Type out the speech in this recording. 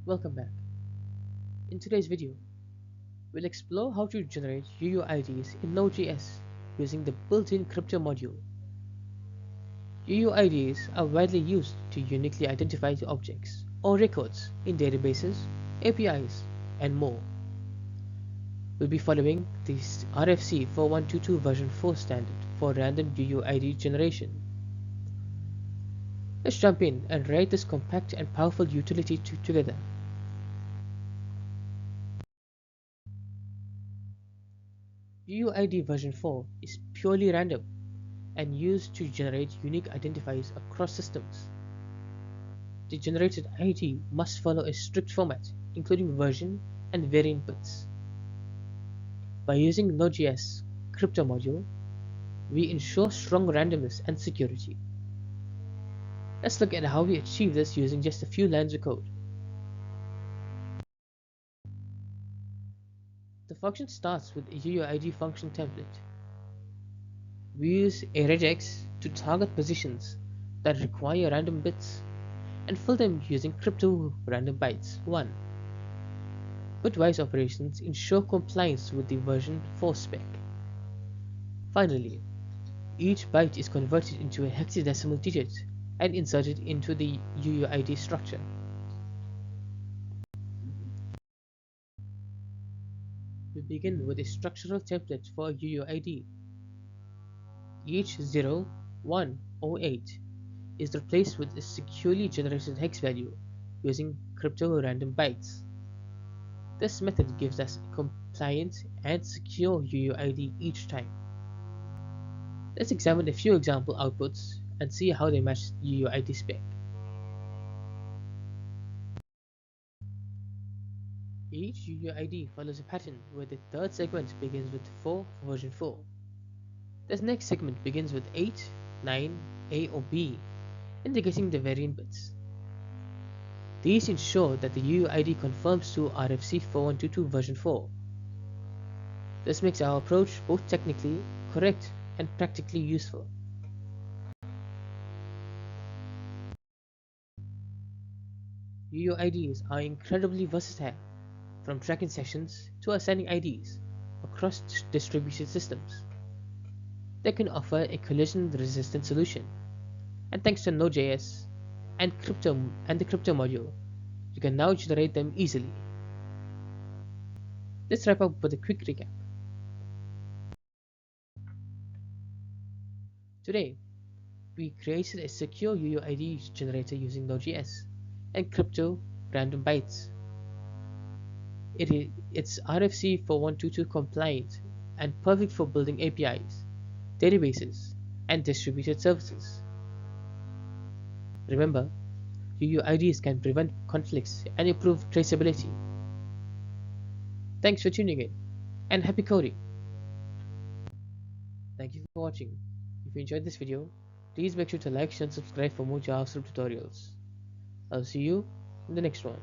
Welcome back. In today's video, we'll explore how to generate UUIDs in Node.js using the built-in crypto module. UUIDs are widely used to uniquely identify objects or records in databases, APIs, and more. We'll be following the RFC4122 version 4 standard for random UUID generation. Let's jump in and write this compact and powerful utility together. UUID version 4 is purely random and used to generate unique identifiers across systems. The generated ID must follow a strict format, including version and variant bits. By using Node.js crypto module, we ensure strong randomness and security. Let's look at how we achieve this using just a few lines of code. The function starts with a UUID function template. We use a regex to target positions that require random bits and fill them using crypto random bytes 1. Bitwise operations ensure compliance with the version 4 spec. Finally, each byte is converted into a hexadecimal digit and inserted into the UUID structure. We begin with a structural template for a UUID. Each 0, 1, or 8 is replaced with a securely generated hex value using crypto random bytes. This method gives us a compliant and secure UUID each time. Let's examine a few example outputs and see how they match UUID spec. Each UUID follows a pattern where the third segment begins with 4 for version 4. This next segment begins with 8, 9, A or B, indicating the variant bits. These ensure that the UUID conforms to RFC4122 version 4. This makes our approach both technically correct and practically useful. UUIDs are incredibly versatile, from tracking sessions to assigning IDs across distributed systems. They can offer a collision-resistant solution, and thanks to Node.js and the crypto module, you can now generate them easily. Let's wrap up with a quick recap. Today, we created a secure UUID generator using Node.js and crypto random bytes. It's RFC4122 compliant and perfect for building APIs, databases, and distributed services. Remember, UUIDs can prevent conflicts and improve traceability. Thanks for tuning in, and happy coding! Thank you for watching. If you enjoyed this video, please make sure to like, share, and subscribe for more JavaScript tutorials. I'll see you in the next one.